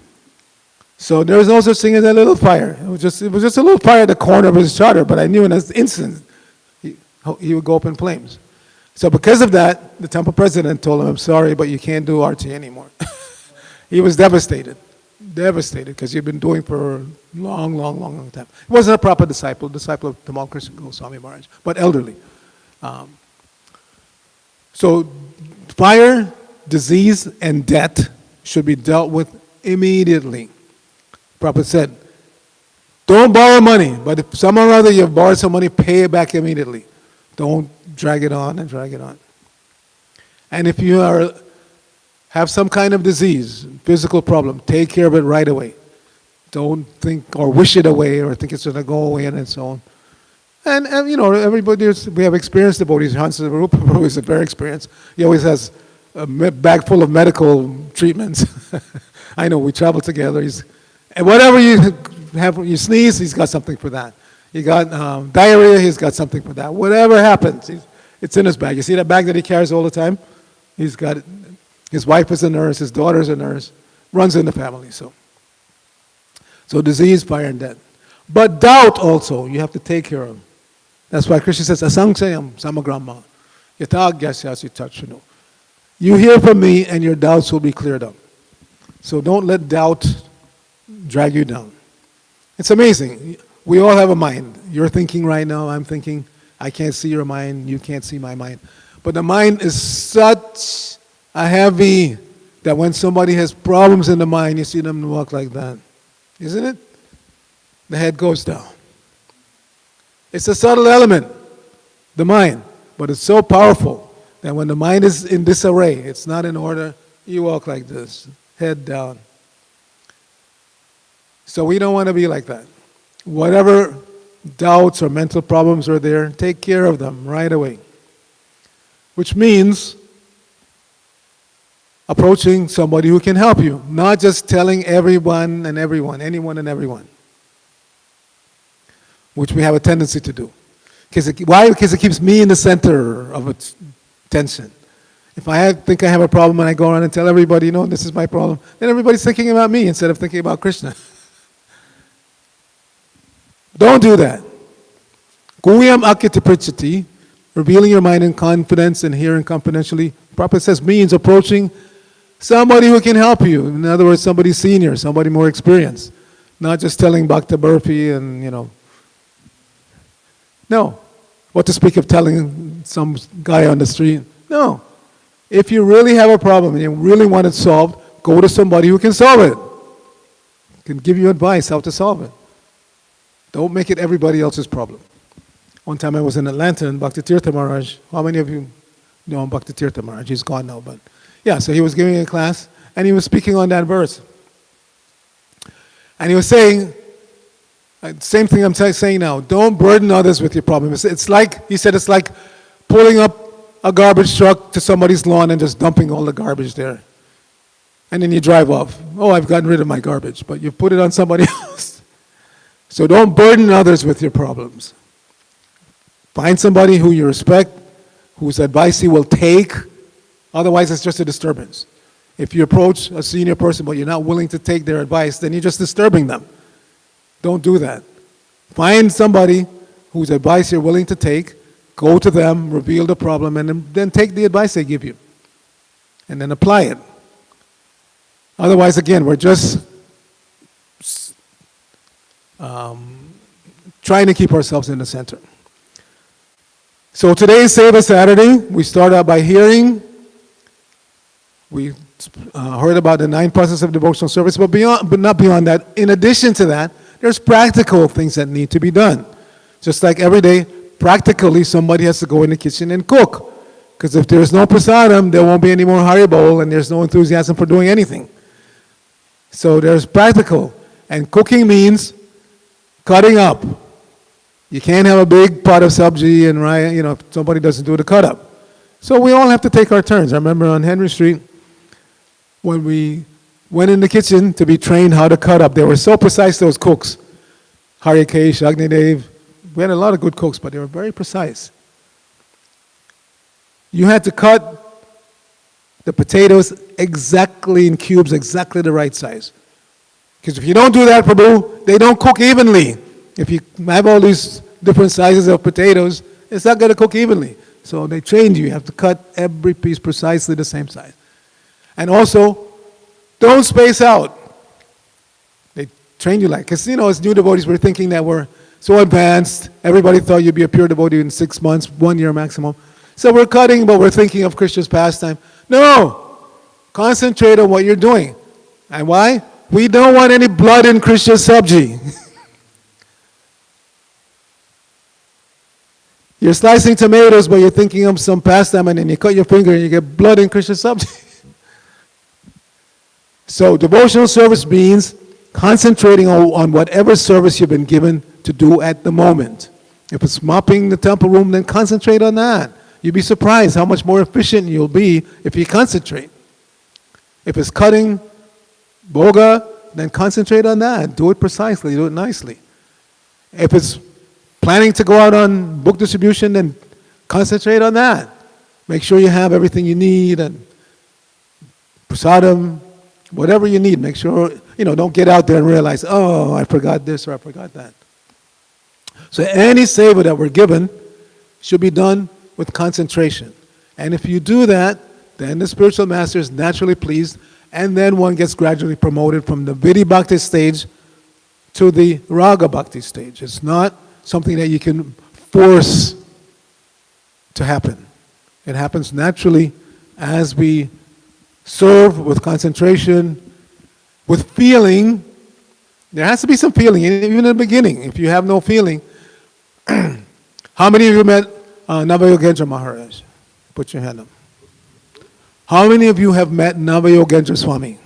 So there was no such thing as a little fire. It was just a little fire at the corner of his chadar, but I knew in an instant he would go up in flames. So because of that, the temple president told him, "I'm sorry, but you can't do arti anymore." He was devastated, because he'd been doing for a long time. He wasn't a proper disciple of Tamal Krishna Goswami Maharaj, but elderly. So fire, disease, and death should be dealt with immediately. Prabhu said, don't borrow money, but if somehow or other you've borrowed some money, pay it back immediately. Don't drag it on and drag it on. And if you have some kind of disease, physical problem, take care of it right away. Don't think or wish it away or think it's going to go away and so on. And everybody, we have experienced devotees. Hansa Rupa Prabhu is very experienced. He always has a bag full of medical treatments. I know, we travel together. And whatever you have, you sneeze, he's got something for that. You got diarrhea, he's got something for that. Whatever happens, it's in his bag. You see that bag that he carries all the time? He's got it. His wife is a nurse, his daughter's a nurse, runs in the family. So disease, fire, and death. But doubt also, you have to take care of. That's why Krishna says, Asangsayam samagramma, yathagyasya tachano. You hear from me and your doubts will be cleared up. So don't let doubt drag you down. It's amazing. We all have a mind. You're thinking right now, I'm thinking. I can't see your mind, you can't see my mind. But the mind is such a heavy that when somebody has problems in the mind, you see them walk like that. Isn't it? The head goes down. It's a subtle element, the mind, but it's so powerful that when the mind is in disarray, it's not in order, you walk like this, head down. So we don't want to be like that. Whatever doubts or mental problems are there, take care of them right away. Which means approaching somebody who can help you, not just telling anyone and everyone, which we have a tendency to do. Why? Because it keeps me in the center of attention. If I think I have a problem and I go around and tell everybody, this is my problem, then everybody's thinking about me instead of thinking about Krishna. Don't do that. Guyam akiti prichati, revealing your mind in confidence and hearing confidentially. Prabhupada says means approaching somebody who can help you. In other words, somebody senior, somebody more experienced. Not just telling Bhakta Burfi and, No. What to speak of telling some guy on the street? No. If you really have a problem and you really want it solved, go to somebody who can solve it. Can give you advice how to solve it. Don't make it everybody else's problem. One time I was in Atlanta and Bhakti-tirtha Maharaj, how many of you know Bhakti-tirtha Maharaj? He's gone now, but yeah, so he was giving a class and he was speaking on that verse. And he was saying, same thing I'm saying now, don't burden others with your problem. It's like, he said, it's like pulling up a garbage truck to somebody's lawn and just dumping all the garbage there. And then you drive off. Oh, I've gotten rid of my garbage, but you put it on somebody else. So don't burden others with your problems. Find somebody who you respect, whose advice you will take. Otherwise, it's just a disturbance. If you approach a senior person but you're not willing to take their advice, then you're just disturbing them. Don't do that. Find somebody whose advice you're willing to take, go to them, reveal the problem, and then take the advice they give you. And then apply it. Otherwise, again, we're just trying to keep ourselves in the center. So today is Seva Saturday. We start out by hearing. We heard about the 9 processes of devotional service, but not beyond that. In addition to that, there's practical things that need to be done. Just like every day, practically somebody has to go in the kitchen and cook. Because if there's no prasadam, there won't be any more haribol, and there's no enthusiasm for doing anything. So there's practical. And cooking means cutting up. You can't have a big pot of sabji and if somebody doesn't do the cut up. So we all have to take our turns. I remember on Henry Street, when we went in the kitchen to be trained how to cut up, they were so precise, those cooks. Harikesh, Agnidev. We had a lot of good cooks, but they were very precise. You had to cut the potatoes exactly in cubes, exactly the right size. Because if you don't do that, Prabhu, they don't cook evenly. If you have all these different sizes of potatoes, it's not going to cook evenly. So they trained you. You have to cut every piece precisely the same size. And also, don't space out. They trained you because, as new devotees, we're thinking that we're so advanced. Everybody thought you'd be a pure devotee in 6 months, 1 year maximum. So we're cutting, but we're thinking of Krishna's pastime. No! Concentrate on what you're doing. And why? We don't want any blood in Krishna's sabji. You're slicing tomatoes, but you're thinking of some pastime, and then you cut your finger and you get blood in Krishna's sabji. So devotional service means concentrating on whatever service you've been given to do at the moment. If it's mopping the temple room, then concentrate on that. You'd be surprised how much more efficient you'll be if you concentrate. If it's cutting boga, then concentrate on that. Do it precisely, do it nicely. If it's planning to go out on book distribution, then concentrate on that. Make sure you have everything you need, and prasadam, whatever you need. Make sure, don't get out there and realize, oh, I forgot this or I forgot that. So any seva that we're given should be done with concentration. And if you do that, then the spiritual master is naturally pleased, and then one gets gradually promoted from the Vidhi Bhakti stage to the Raga Bhakti stage. It's not something that you can force to happen. It happens naturally as we serve with concentration, with feeling. There has to be some feeling, even in the beginning. If you have no feeling, how many of you met Navayogendra Maharaj? Put your hand up. How many of you have met Navayogendra Swami?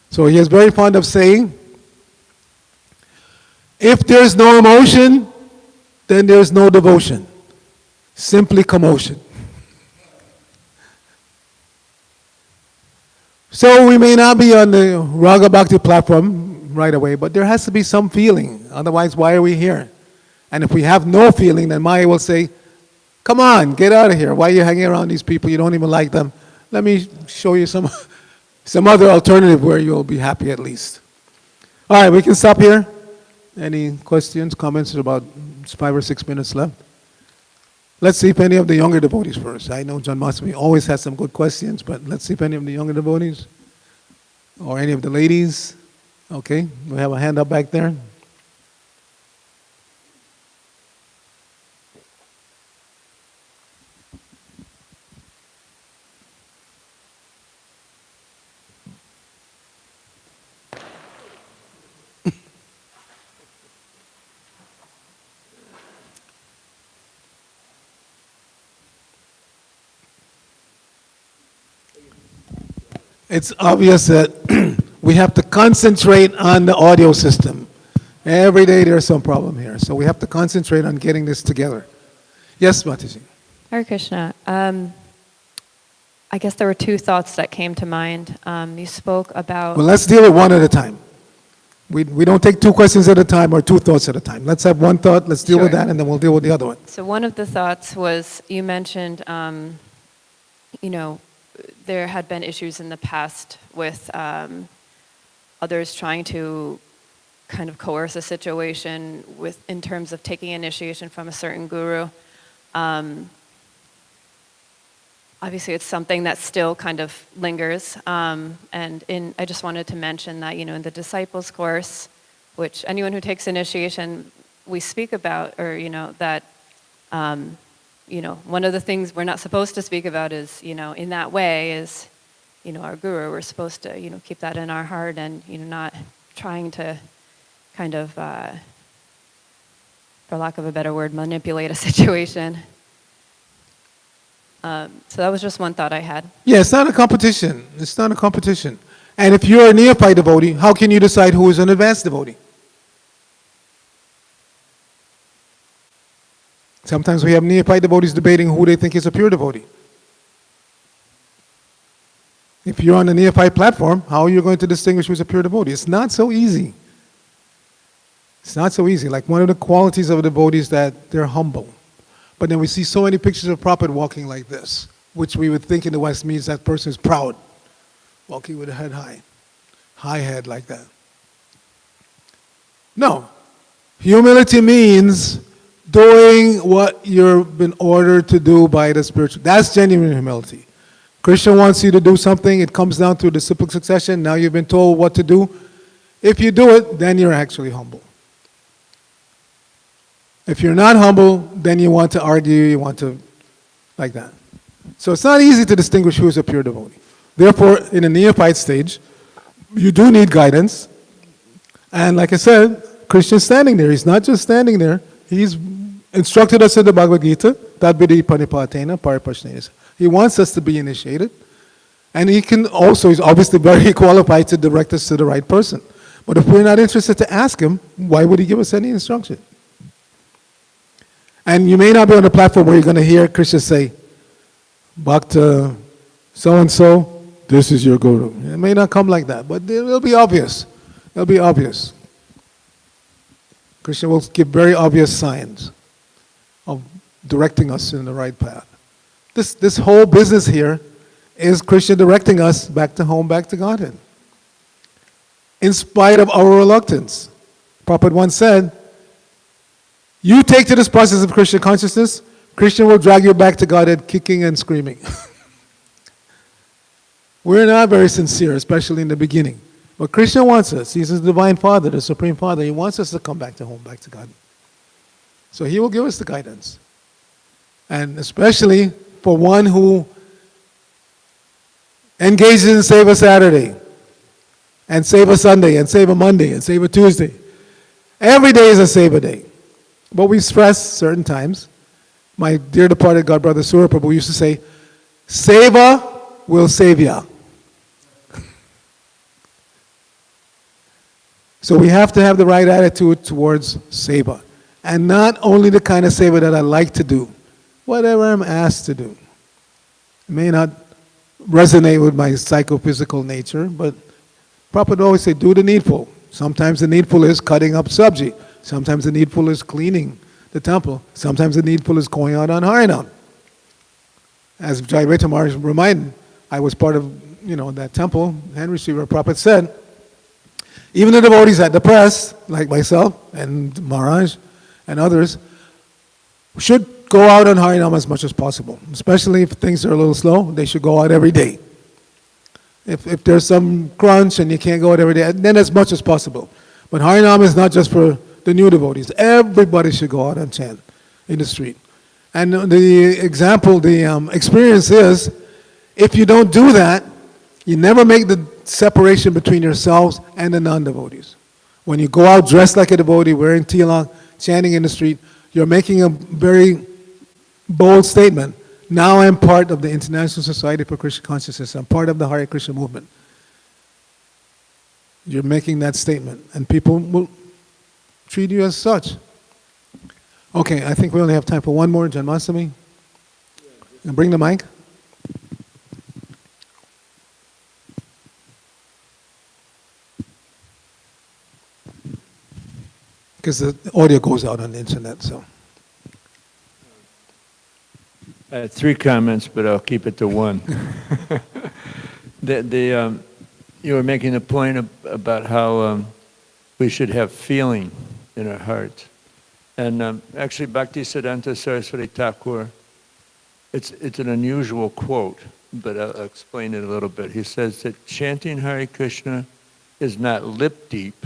So he is very fond of saying, if there's no emotion, then there's no devotion. Simply commotion. So we may not be on the Raga Bhakti platform right away, but there has to be some feeling. Otherwise, why are we here? And if we have no feeling, then Maya will say, come on, get out of here. Why are you hanging around these people? You don't even like them. Let me show you some other alternative where you'll be happy at least. All right, we can stop here. Any questions, comments? About 5 or 6 minutes left. Let's see if any of the younger devotees first. I know John Masami always has some good questions, but let's see if any of the younger devotees or any of the ladies. Okay, we have a hand up back there. It's obvious that we have to concentrate on the audio system. Every day there's some problem here. So we have to concentrate on getting this together. Yes, Mataji. Hare Krishna. I guess there were 2 thoughts that came to mind. You spoke about... Well, let's deal with one at a time. We don't take 2 questions at a time or 2 thoughts at a time. Let's have one thought, let's deal with that, and then we'll deal with the other one. So one of the thoughts was, you mentioned, there had been issues in the past with others trying to kind of coerce a situation in terms of taking initiation from a certain guru. Obviously, it's something that still kind of lingers. I just wanted to mention that, in the disciples course, which anyone who takes initiation, we speak about, or, that, one of the things we're not supposed to speak about is, in that way is, our guru. We're supposed to, keep that in our heart and, not trying to kind of for lack of a better word, manipulate a situation. So that was just one thought I had. Yeah, it's not a competition. It's not a competition. And if you're a neophyte devotee, how can you decide who is an advanced devotee? Sometimes we have neophyte devotees debating who they think is a pure devotee. If you're on the neophyte platform, how are you going to distinguish who's a pure devotee? It's not so easy. It's not so easy. Like one of the qualities of a devotee is that they're humble. But then we see so many pictures of Prabhupada walking like this, which we would think in the West means that person is proud, walking with a head high, high head like that. No. Humility means doing what you've been ordered to do by the spiritual. That's genuine humility. Krishna wants you to do something, it comes down to disciplic succession, now you've been told what to do. If you do it, then you're actually humble. If you're not humble, then you want to argue, you want to, like that. So it's not easy to distinguish who is a pure devotee. Therefore, in a neophyte stage, you do need guidance. And like I said, Krishna's standing there. He's not just standing there. He's instructed us in the Bhagavad Gita, Tadvidi Panipatena Paripashnena. He wants us to be initiated. And he can also, he's obviously very qualified to direct us to the right person. But if we're not interested to ask him, why would he give us any instruction? And you may not be on a platform where you're going to hear Krishna say, Bhakta so-and-so, this is your guru. It may not come like that, but it will be obvious. It'll be obvious. Krishna will give very obvious signs of directing us in the right path. This whole business here is Krishna directing us back to home, back to Godhead. In spite of our reluctance. Prabhupada once said, you take to this process of Krishna consciousness, Krishna will drag you back to Godhead kicking and screaming. We're not very sincere, especially in the beginning. But Krishna wants us. He's the Divine Father, the Supreme Father. He wants us to come back to home, back to God. So he will give us the guidance. And especially for one who engages in Save a Saturday, and Save a Sunday, and Save a Monday, and Save a Tuesday. Every day is a Save a day. But we stress certain times. My dear departed God brother Surya Prabhu used to say, Seva will save ya. So we have to have the right attitude towards seva. And not only the kind of seva that I like to do, whatever I'm asked to do. It may not resonate with my psychophysical nature, but Prabhupada always say, do the needful. Sometimes the needful is cutting up sabji. Sometimes the needful is cleaning the temple. Sometimes the needful is going out on Harinam. As Jayavrata Maharaj reminded, I was part of that temple. Henry Sriva Prabhupada said, even the devotees at the press, like myself and Maharaj and others, should go out on Harinam as much as possible. Especially if things are a little slow, they should go out every day. If there's some crunch and you can't go out every day, then as much as possible. But Harinam is not just for the new devotees. Everybody should go out and chant in the street. And the example, the experience is, if you don't do that, you never make the separation between yourselves and the non-devotees. When you go out dressed like a devotee, wearing tilak, chanting in the street, you're making a very bold statement. Now I'm part of the International Society for Krishna Consciousness. I'm part of the Hare Krishna movement. You're making that statement, and people will treat you as such. Okay, I think we only have time for one more, Janmashtami. And bring the mic. Because the audio goes out on the internet, so. I had 3 comments, but I'll keep it to 1. You were making a point about how we should have feeling in our hearts. And actually, Bhaktisiddhanta Saraswati Thakur, it's an unusual quote, but I'll explain it a little bit. He says that chanting Hare Krishna is not lip deep,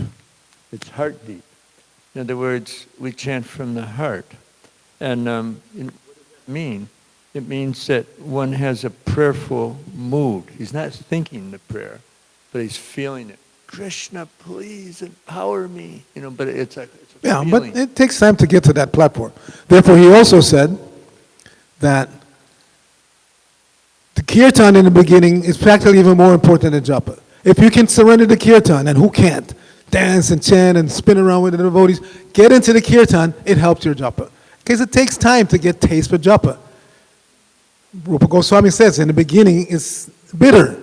it's heart deep. In other words, we chant from the heart. And what does that mean? It means that one has a prayerful mood. He's not thinking the prayer, but he's feeling it Krishna, please empower me. But it's a Yeah, feeling. but it takes time to get to that platform. Therefore, he also said that the kirtan in the beginning is practically even more important than japa. If you can surrender to kirtan, and who can't, dance and chant and spin around with the devotees, get into the kirtan, it helps your japa. Because it takes time to get taste for japa. Rupa Goswami says in the beginning it's bitter.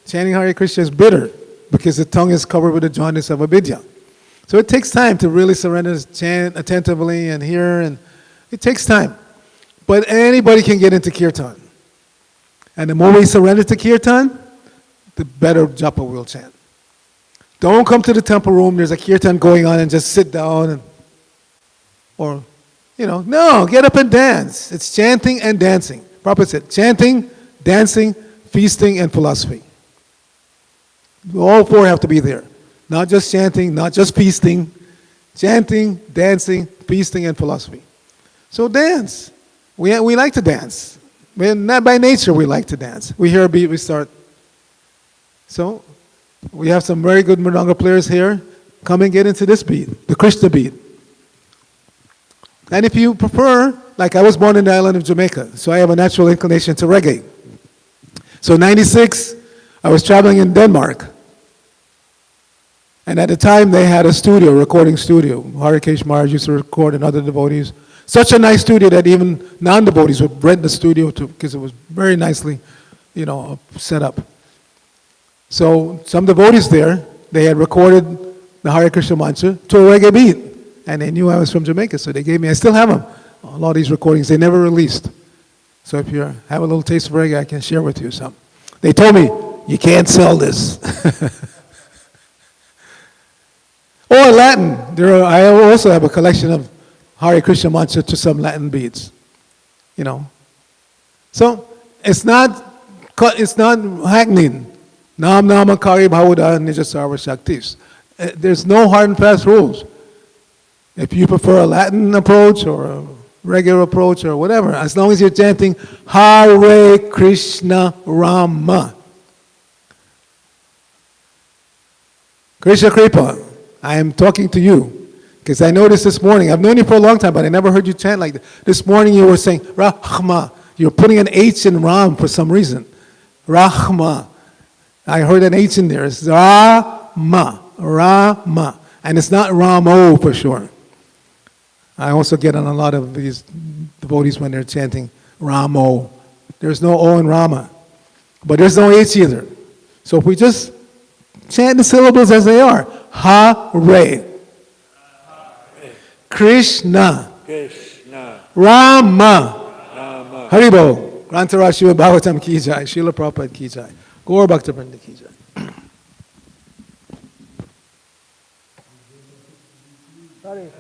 Chanting Hare Krishna is bitter because the tongue is covered with the jaundice of avidya. So it takes time to really surrender, chant attentively and hear, and it takes time. But anybody can get into kirtan. And the more we surrender to kirtan, the better japa we'll chant. Don't come to the temple room, there's a kirtan going on, and just sit down no, get up and dance. It's chanting and dancing. Prabhupada said, chanting, dancing, feasting, and philosophy. All four have to be there. Not just chanting, not just feasting. Chanting, dancing, feasting, and philosophy. So dance. We like to dance. Not by nature we like to dance. We hear a beat, we start. So we have some very good mridanga players here. Come and get into this beat, the Krishna beat. And if you prefer, like I was born in the island of Jamaica, so I have a natural inclination to reggae. So in '96, I was traveling in Denmark. And at the time, they had a studio, recording studio. Harikesh Maharaj used to record and other devotees. Such a nice studio that even non-devotees would rent the studio because it was very nicely, set up. So some devotees there, they had recorded the Hare Krishna mantra to a reggae beat. And they knew I was from Jamaica, so they gave me, I still have them, a lot of these recordings, they never released. So if you have a little taste of reggae, I can share with you some. They told me, you can't sell this. Or Latin. I also have a collection of Hare Krishna mantra to some Latin beats. So it's not hackneyed. Nam nama kari bhavoda nijasarva shaktis. There's no hard and fast rules. If you prefer a Latin approach or a regular approach or whatever, as long as you're chanting Hare Krishna Rama. Krishna Kripa, I am talking to you because I noticed this morning, I've known you for a long time, but I never heard you chant like that. This morning you were saying Rahma. You're putting an H in Ram for some reason. Rahma. I heard an H in there. It's Rama. Rama. And it's not Ramo for sure. I also get on a lot of these devotees when they're chanting Ramo. There's no O in Rama. But there's no H either. So if we just chant the syllables as they are. Hare. Krishna. Rama. Haribo. Grantara Shiva Bhagavatam Ki Jai. Srila Prabhupada Ki Jai. Gaur Bhakta Ki Jai. Sorry.